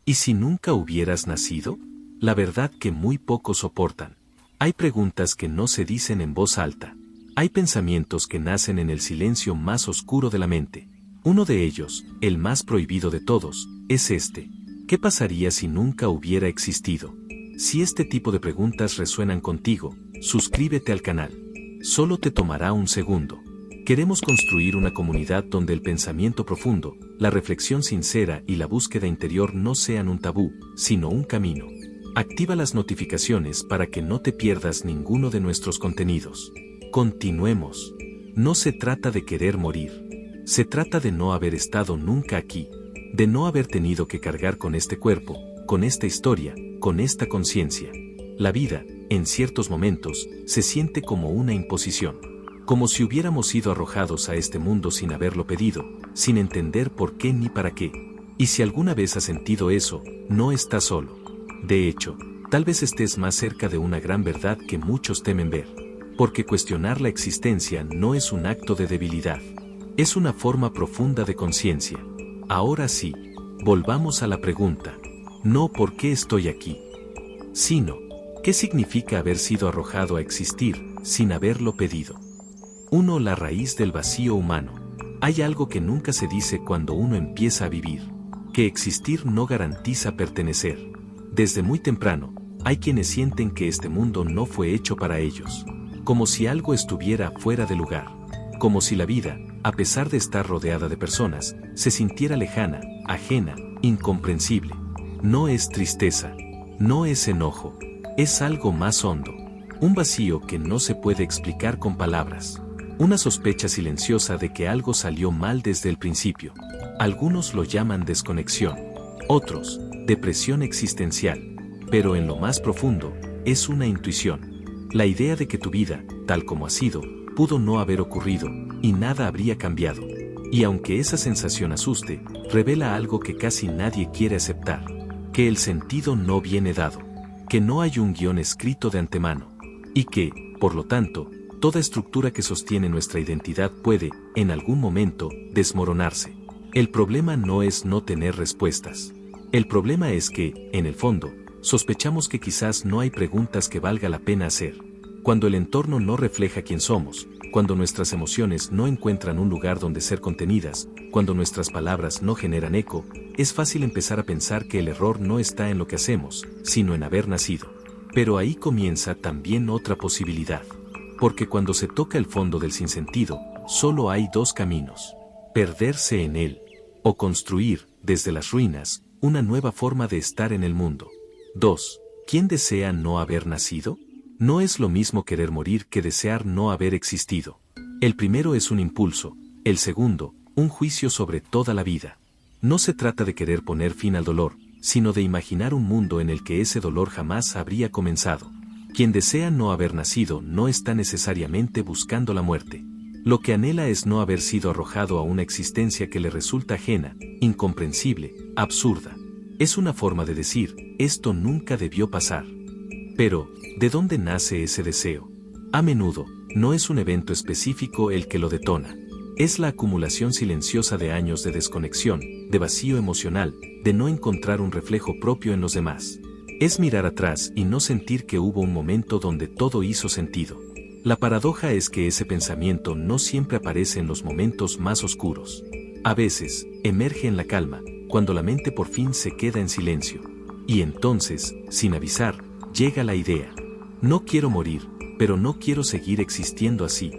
¿Y si nunca hubieras nacido? La verdad que muy pocos soportan. Hay preguntas que no se dicen en voz alta. Hay pensamientos que nacen en el silencio más oscuro de la mente. Uno de ellos, el más prohibido de todos, es este. ¿Qué pasaría si nunca hubiera existido? Si este tipo de preguntas resuenan contigo, suscríbete al canal. Solo te tomará un segundo. Queremos construir una comunidad donde el pensamiento profundo, la reflexión sincera y la búsqueda interior no sean un tabú, sino un camino. Activa las notificaciones para que no te pierdas ninguno de nuestros contenidos. Continuemos. No se trata de querer morir. Se trata de no haber estado nunca aquí, de no haber tenido que cargar con este cuerpo, con esta historia, con esta conciencia. La vida, en ciertos momentos, se siente como una imposición. Como si hubiéramos sido arrojados a este mundo sin haberlo pedido, sin entender por qué ni para qué. Y si alguna vez has sentido eso, no estás solo. De hecho, tal vez estés más cerca de una gran verdad que muchos temen ver. Porque cuestionar la existencia no es un acto de debilidad. Es una forma profunda de conciencia. Ahora sí, volvamos a la pregunta. No ¿por qué estoy aquí?, sino ¿qué significa haber sido arrojado a existir sin haberlo pedido? 1. La raíz del vacío humano. Hay algo que nunca se dice cuando uno empieza a vivir, que existir no garantiza pertenecer. Desde muy temprano, hay quienes sienten que este mundo no fue hecho para ellos, como si algo estuviera fuera de lugar, como si la vida, a pesar de estar rodeada de personas, se sintiera lejana, ajena, incomprensible. No es tristeza, no es enojo, es algo más hondo, un vacío que no se puede explicar con palabras. Una sospecha silenciosa de que algo salió mal desde el principio. Algunos lo llaman desconexión, otros, depresión existencial, pero en lo más profundo, es una intuición. La idea de que tu vida, tal como ha sido, pudo no haber ocurrido, y nada habría cambiado. Y aunque esa sensación asuste, revela algo que casi nadie quiere aceptar, que el sentido no viene dado, que no hay un guión escrito de antemano, y que, por lo tanto, toda estructura que sostiene nuestra identidad puede, en algún momento, desmoronarse. El problema no es no tener respuestas. El problema es que, en el fondo, sospechamos que quizás no hay preguntas que valga la pena hacer. Cuando el entorno no refleja quién somos, cuando nuestras emociones no encuentran un lugar donde ser contenidas, cuando nuestras palabras no generan eco, es fácil empezar a pensar que el error no está en lo que hacemos, sino en haber nacido. Pero ahí comienza también otra posibilidad. Porque cuando se toca el fondo del sinsentido, solo hay dos caminos: perderse en él, o construir, desde las ruinas, una nueva forma de estar en el mundo. 2. ¿Quién desea no haber nacido? No es lo mismo querer morir que desear no haber existido. El primero es un impulso, el segundo, un juicio sobre toda la vida. No se trata de querer poner fin al dolor, sino de imaginar un mundo en el que ese dolor jamás habría comenzado. Quien desea no haber nacido no está necesariamente buscando la muerte. Lo que anhela es no haber sido arrojado a una existencia que le resulta ajena, incomprensible, absurda. Es una forma de decir, esto nunca debió pasar. Pero, ¿de dónde nace ese deseo? A menudo, no es un evento específico el que lo detona. Es la acumulación silenciosa de años de desconexión, de vacío emocional, de no encontrar un reflejo propio en los demás. Es mirar atrás y no sentir que hubo un momento donde todo hizo sentido. La paradoja es que ese pensamiento no siempre aparece en los momentos más oscuros. A veces, emerge en la calma, cuando la mente por fin se queda en silencio. Y entonces, sin avisar, llega la idea. No quiero morir, pero no quiero seguir existiendo así.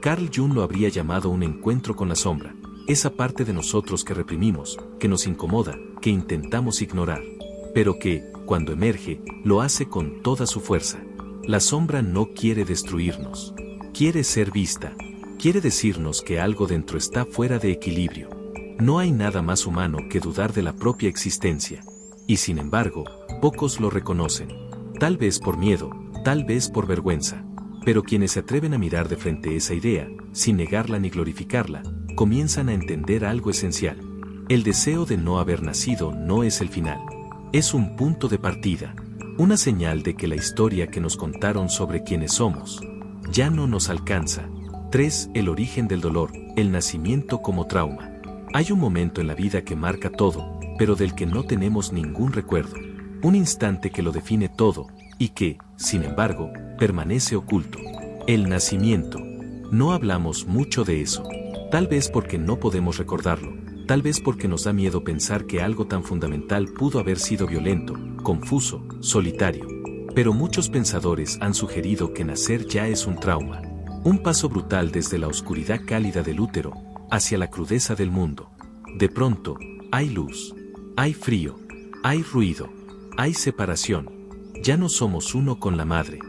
Carl Jung lo habría llamado un encuentro con la sombra, esa parte de nosotros que reprimimos, que nos incomoda, que intentamos ignorar. Pero que, cuando emerge, lo hace con toda su fuerza. La sombra no quiere destruirnos. Quiere ser vista. Quiere decirnos que algo dentro está fuera de equilibrio. No hay nada más humano que dudar de la propia existencia. Y sin embargo, pocos lo reconocen. Tal vez por miedo, tal vez por vergüenza. Pero quienes se atreven a mirar de frente esa idea, sin negarla ni glorificarla, comienzan a entender algo esencial. El deseo de no haber nacido no es el final. Es un punto de partida, una señal de que la historia que nos contaron sobre quiénes somos ya no nos alcanza. 3. El origen del dolor, el nacimiento como trauma. Hay un momento en la vida que marca todo, pero del que no tenemos ningún recuerdo. Un instante que lo define todo, y que, sin embargo, permanece oculto. El nacimiento. No hablamos mucho de eso. Tal vez porque no podemos recordarlo, tal vez porque nos da miedo pensar que algo tan fundamental pudo haber sido violento, confuso, solitario. Pero muchos pensadores han sugerido que nacer ya es un trauma. Un paso brutal desde la oscuridad cálida del útero, hacia la crudeza del mundo. De pronto, hay luz, hay frío, hay ruido, hay separación. Ya no somos uno con la madre,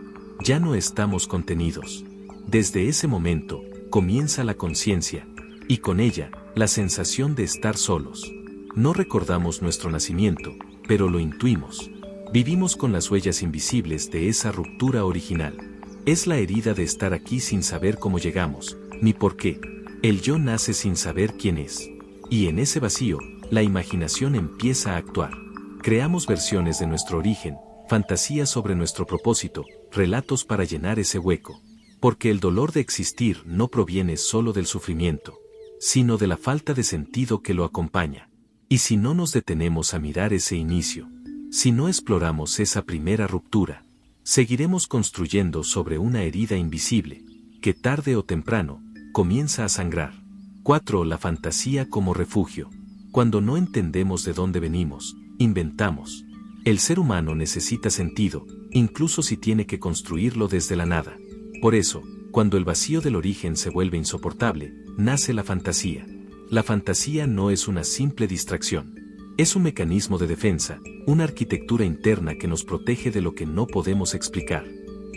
ya no estamos contenidos. Desde ese momento, comienza la conciencia, y con ella, la sensación de estar solos. No recordamos nuestro nacimiento, pero lo intuimos. Vivimos con las huellas invisibles de esa ruptura original. Es la herida de estar aquí sin saber cómo llegamos, ni por qué. El yo nace sin saber quién es. Y en ese vacío, la imaginación empieza a actuar. Creamos versiones de nuestro origen, fantasías sobre nuestro propósito, relatos para llenar ese hueco. Porque el dolor de existir no proviene solo del sufrimiento, sino de la falta de sentido que lo acompaña. Y si no nos detenemos a mirar ese inicio, si no exploramos esa primera ruptura, seguiremos construyendo sobre una herida invisible, que tarde o temprano, comienza a sangrar. 4. La fantasía como refugio. Cuando no entendemos de dónde venimos, inventamos. El ser humano necesita sentido, incluso si tiene que construirlo desde la nada. Por eso, cuando el vacío del origen se vuelve insoportable, nace la fantasía. La fantasía no es una simple distracción. Es un mecanismo de defensa, una arquitectura interna que nos protege de lo que no podemos explicar.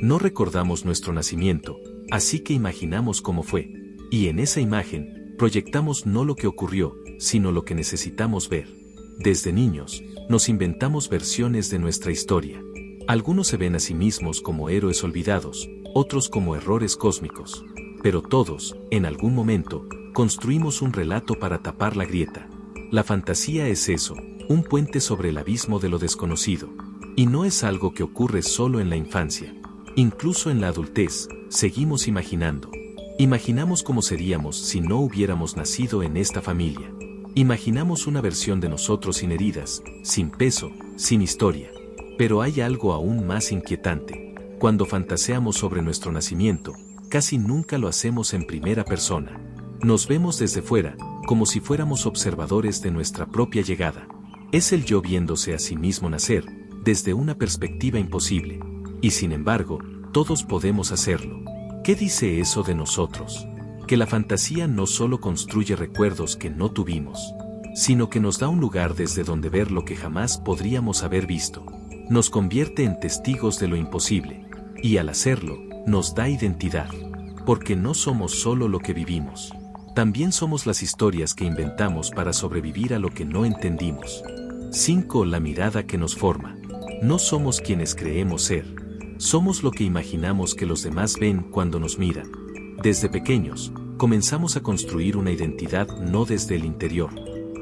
No recordamos nuestro nacimiento, así que imaginamos cómo fue. Y en esa imagen, proyectamos no lo que ocurrió, sino lo que necesitamos ver. Desde niños, nos inventamos versiones de nuestra historia. Algunos se ven a sí mismos como héroes olvidados, otros como errores cósmicos. Pero todos, en algún momento, construimos un relato para tapar la grieta. La fantasía es eso, un puente sobre el abismo de lo desconocido. Y no es algo que ocurre solo en la infancia. Incluso en la adultez, seguimos imaginando. Imaginamos cómo seríamos si no hubiéramos nacido en esta familia. Imaginamos una versión de nosotros sin heridas, sin peso, sin historia. Pero hay algo aún más inquietante. Cuando fantaseamos sobre nuestro nacimiento, casi nunca lo hacemos en primera persona. Nos vemos desde fuera, como si fuéramos observadores de nuestra propia llegada. Es el yo viéndose a sí mismo nacer, desde una perspectiva imposible. Y sin embargo, todos podemos hacerlo. ¿Qué dice eso de nosotros? Que la fantasía no solo construye recuerdos que no tuvimos, sino que nos da un lugar desde donde ver lo que jamás podríamos haber visto. Nos convierte en testigos de lo imposible, y al hacerlo, nos da identidad. Porque no somos solo lo que vivimos. También somos las historias que inventamos para sobrevivir a lo que no entendimos. 5. La mirada que nos forma. No somos quienes creemos ser. Somos lo que imaginamos que los demás ven cuando nos miran. Desde pequeños, comenzamos a construir una identidad no desde el interior,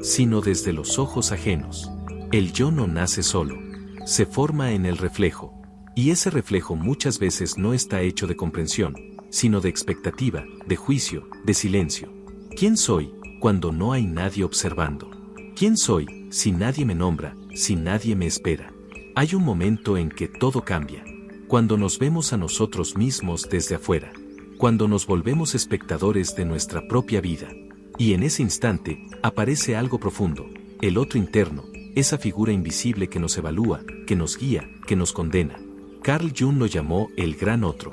sino desde los ojos ajenos. El yo no nace solo. Se forma en el reflejo. Y ese reflejo muchas veces no está hecho de comprensión, sino de expectativa, de juicio, de silencio. ¿Quién soy cuando no hay nadie observando? ¿Quién soy si nadie me nombra, si nadie me espera? Hay un momento en que todo cambia. Cuando nos vemos a nosotros mismos desde afuera. Cuando nos volvemos espectadores de nuestra propia vida. Y en ese instante, aparece algo profundo, el otro interno, esa figura invisible que nos evalúa, que nos guía, que nos condena. Carl Jung lo llamó el gran otro.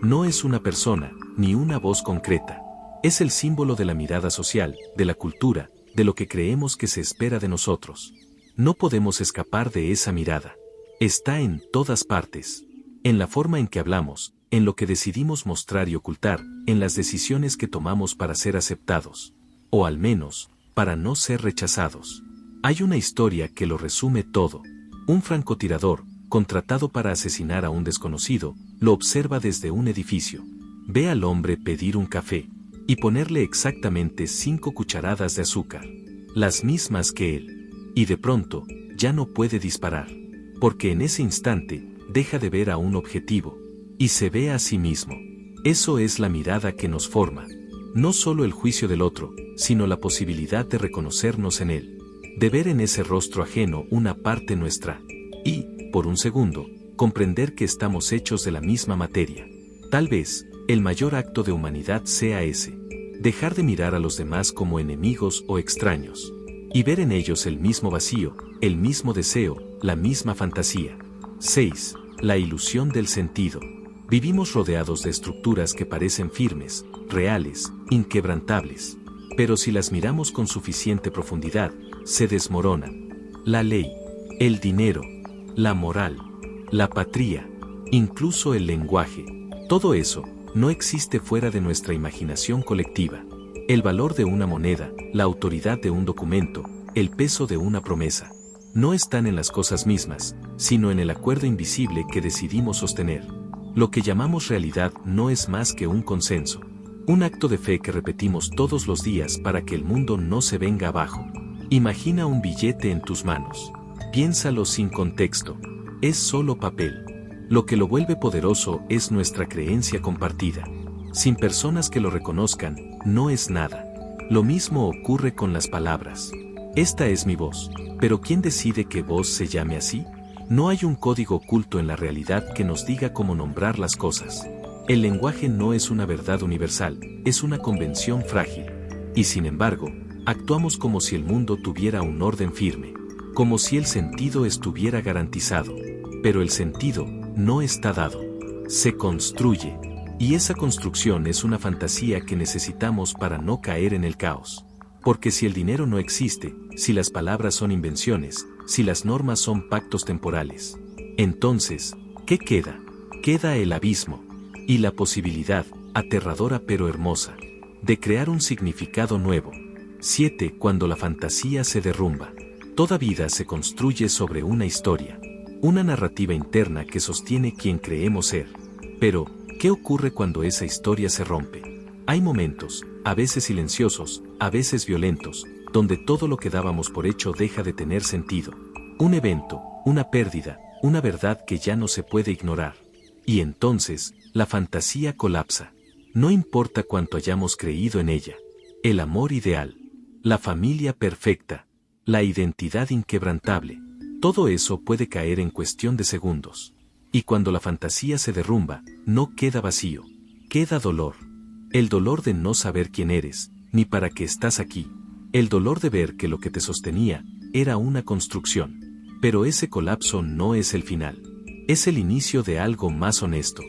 No es una persona, ni una voz concreta. Es el símbolo de la mirada social, de la cultura, de lo que creemos que se espera de nosotros. No podemos escapar de esa mirada. Está en todas partes. En la forma en que hablamos, en lo que decidimos mostrar y ocultar, en las decisiones que tomamos para ser aceptados. O al menos, para no ser rechazados. Hay una historia que lo resume todo. Un francotirador, contratado para asesinar a un desconocido, lo observa desde un edificio. Ve al hombre pedir un café y ponerle exactamente 5 cucharadas de azúcar, las mismas que él. Y de pronto, ya no puede disparar, porque en ese instante, deja de ver a un objetivo, y se ve a sí mismo. Eso es la mirada que nos forma. No solo el juicio del otro, sino la posibilidad de reconocernos en él. de ver en ese rostro ajeno una parte nuestra, y, por un segundo, comprender que estamos hechos de la misma materia. Tal vez, el mayor acto de humanidad sea ese: dejar de mirar a los demás como enemigos o extraños, y ver en ellos el mismo vacío, el mismo deseo, la misma fantasía. 6. La ilusión del sentido. Vivimos rodeados de estructuras que parecen firmes, reales, inquebrantables. Pero si las miramos con suficiente profundidad, se desmoronan. La ley, el dinero, la moral, la patria, incluso el lenguaje. Todo eso no existe fuera de nuestra imaginación colectiva. El valor de una moneda, la autoridad de un documento, el peso de una promesa, no están en las cosas mismas, sino en el acuerdo invisible que decidimos sostener. Lo que llamamos realidad no es más que un consenso, un acto de fe que repetimos todos los días para que el mundo no se venga abajo. Imagina un billete en tus manos. Piénsalo sin contexto. Es solo papel. Lo que lo vuelve poderoso es nuestra creencia compartida. Sin personas que lo reconozcan, no es nada. Lo mismo ocurre con las palabras. Esta es mi voz, pero ¿quién decide que voz se llame así? No hay un código oculto en la realidad que nos diga cómo nombrar las cosas. El lenguaje no es una verdad universal, es una convención frágil. Y sin embargo, actuamos como si el mundo tuviera un orden firme, como si el sentido estuviera garantizado. Pero el sentido no está dado. Se construye. Y esa construcción es una fantasía que necesitamos para no caer en el caos. Porque si el dinero no existe, si las palabras son invenciones, si las normas son pactos temporales, entonces, ¿qué queda? Queda el abismo. Y la posibilidad, aterradora pero hermosa, de crear un significado nuevo. 7. Cuando la fantasía se derrumba. Toda vida se construye sobre una historia, una narrativa interna que sostiene quien creemos ser. Pero, ¿qué ocurre cuando esa historia se rompe? Hay momentos, a veces silenciosos, a veces violentos, donde todo lo que dábamos por hecho deja de tener sentido. Un evento, una pérdida, una verdad que ya no se puede ignorar. Y entonces, la fantasía colapsa. No importa cuánto hayamos creído en ella. El amor ideal, la familia perfecta, la identidad inquebrantable, todo eso puede caer en cuestión de segundos. Y cuando la fantasía se derrumba, no queda vacío, queda dolor. El dolor de no saber quién eres, ni para qué estás aquí. El dolor de ver que lo que te sostenía era una construcción. Pero ese colapso no es el final. Es el inicio de algo más honesto.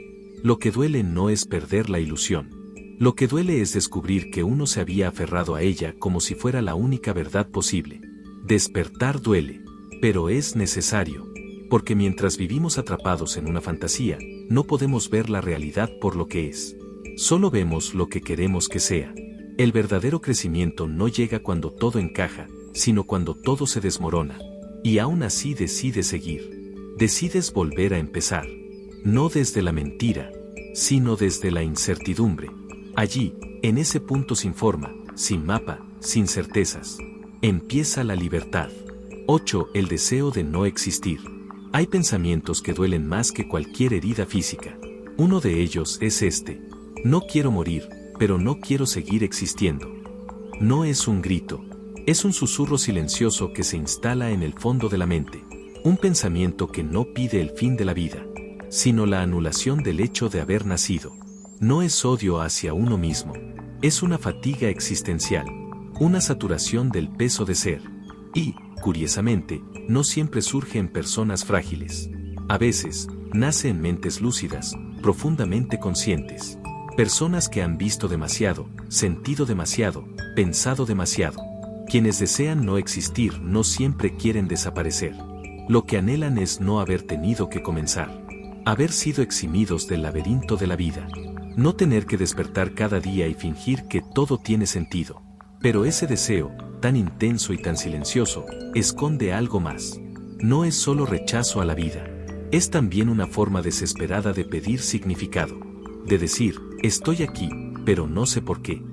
Lo que duele no es perder la ilusión. Lo que duele es descubrir que uno se había aferrado a ella como si fuera la única verdad posible. Despertar duele, pero es necesario. Porque mientras vivimos atrapados en una fantasía, no podemos ver la realidad por lo que es. Solo vemos lo que queremos que sea. El verdadero crecimiento no llega cuando todo encaja, sino cuando todo se desmorona. Y aún así decides seguir. Decides volver a empezar. No desde la mentira, sino desde la incertidumbre. Allí, en ese punto sin forma, sin mapa, sin certezas, empieza la libertad. 8. El deseo de no existir. Hay pensamientos que duelen más que cualquier herida física. Uno de ellos es este: no quiero morir, pero no quiero seguir existiendo. No es un grito, es un susurro silencioso que se instala en el fondo de la mente. Un pensamiento que no pide el fin de la vida, sino la anulación del hecho de haber nacido. No es odio hacia uno mismo, es una fatiga existencial, una saturación del peso de ser. Y, curiosamente, no siempre surge en personas frágiles. A veces, nace en mentes lúcidas, profundamente conscientes. Personas que han visto demasiado, sentido demasiado, pensado demasiado. Quienes desean no existir no siempre quieren desaparecer. Lo que anhelan es no haber tenido que comenzar. Haber sido eximidos del laberinto de la vida. No tener que despertar cada día y fingir que todo tiene sentido. Pero ese deseo, tan intenso y tan silencioso, esconde algo más. No es solo rechazo a la vida. Es también una forma desesperada de pedir significado. De decir, estoy aquí, pero no sé por qué.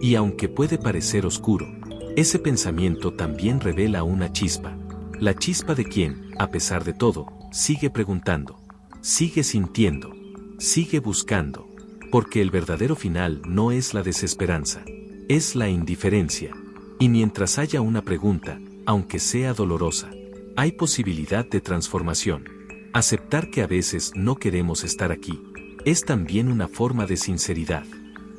Y aunque puede parecer oscuro, ese pensamiento también revela una chispa. La chispa de quien, a pesar de todo, sigue preguntando, sigue sintiendo, sigue buscando. Porque el verdadero final no es la desesperanza, es la indiferencia. Y mientras haya una pregunta, aunque sea dolorosa. Hay posibilidad de transformación. Aceptar que a veces no queremos estar aquí es también una forma de sinceridad,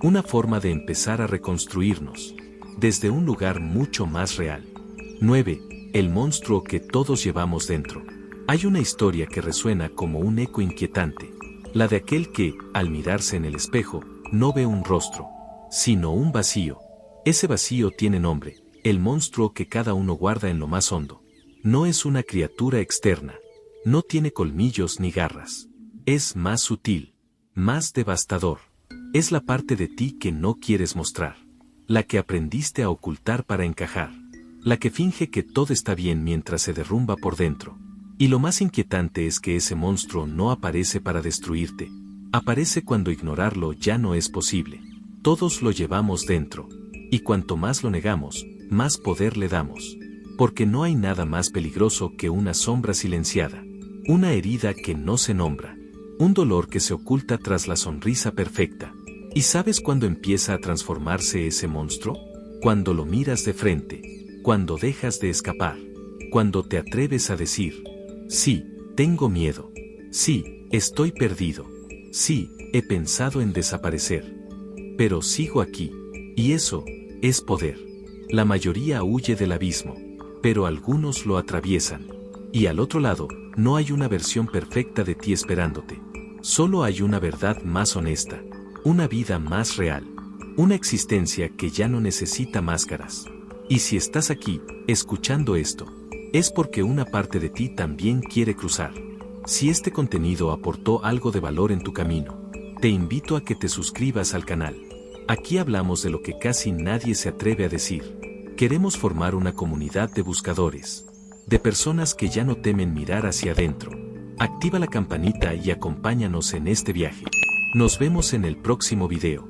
una forma de empezar a reconstruirnos desde un lugar mucho más real. 9. El monstruo que todos llevamos dentro. Hay una historia que resuena como un eco inquietante, la de aquel que, al mirarse en el espejo, no ve un rostro, sino un vacío. Ese vacío tiene nombre, el monstruo que cada uno guarda en lo más hondo. No es una criatura externa, no tiene colmillos ni garras. Es más sutil, más devastador. Es la parte de ti que no quieres mostrar, la que aprendiste a ocultar para encajar, la que finge que todo está bien mientras se derrumba por dentro. Y lo más inquietante es que ese monstruo no aparece para destruirte, aparece cuando ignorarlo ya no es posible. Todos lo llevamos dentro, y cuanto más lo negamos, más poder le damos. Porque no hay nada más peligroso que una sombra silenciada, una herida que no se nombra, un dolor que se oculta tras la sonrisa perfecta. ¿Y sabes cuándo empieza a transformarse ese monstruo? Cuando lo miras de frente, cuando dejas de escapar, cuando te atreves a decir: sí, tengo miedo. Sí, estoy perdido. Sí, he pensado en desaparecer. Pero sigo aquí. Y eso es poder. La mayoría huye del abismo, pero algunos lo atraviesan. Y al otro lado, no hay una versión perfecta de ti esperándote. Solo hay una verdad más honesta, una vida más real, una existencia que ya no necesita máscaras. Y si estás aquí, escuchando esto, es porque una parte de ti también quiere cruzar. Si este contenido aportó algo de valor en tu camino, te invito a que te suscribas al canal. Aquí hablamos de lo que casi nadie se atreve a decir. Queremos formar una comunidad de buscadores, de personas que ya no temen mirar hacia adentro. Activa la campanita y acompáñanos en este viaje. Nos vemos en el próximo video.